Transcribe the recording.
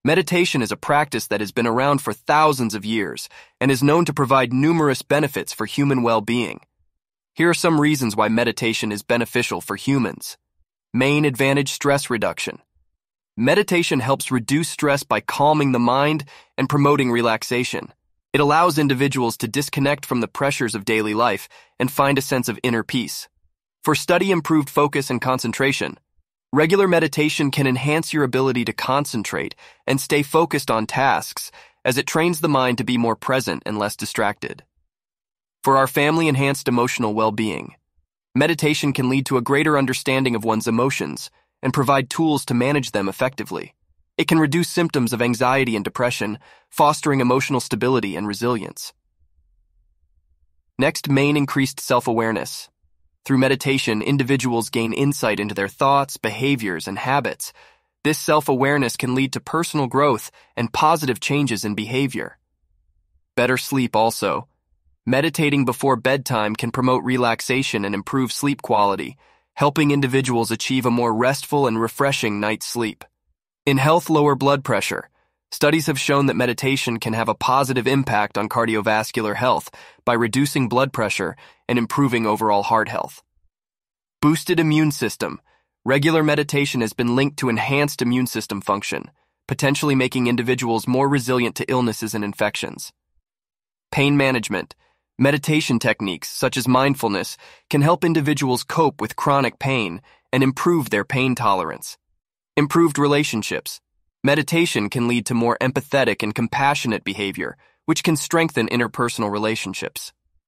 Meditation is a practice that has been around for thousands of years and is known to provide numerous benefits for human well-being. Here are some reasons why meditation is beneficial for humans. Main advantage: stress reduction. Meditation helps reduce stress by calming the mind and promoting relaxation. It allows individuals to disconnect from the pressures of daily life and find a sense of inner peace. For study-improved focus and concentration, regular meditation can enhance your ability to concentrate and stay focused on tasks, as it trains the mind to be more present and less distracted. For our family-enhanced emotional well-being, meditation can lead to a greater understanding of one's emotions and provide tools to manage them effectively. It can reduce symptoms of anxiety and depression, fostering emotional stability and resilience. Next, increased self-awareness. Through meditation, individuals gain insight into their thoughts, behaviors, and habits. This self-awareness can lead to personal growth and positive changes in behavior. Better sleep also. Meditating before bedtime can promote relaxation and improve sleep quality, helping individuals achieve a more restful and refreshing night's sleep. In health, lower blood pressure. Studies have shown that meditation can have a positive impact on cardiovascular health by reducing blood pressure and improving overall heart health. Boosted immune system. Regular meditation has been linked to enhanced immune system function, potentially making individuals more resilient to illnesses and infections. Pain management. Meditation techniques, such as mindfulness, can help individuals cope with chronic pain and improve their pain tolerance. Improved relationships. Meditation can lead to more empathetic and compassionate behavior, which can strengthen interpersonal relationships.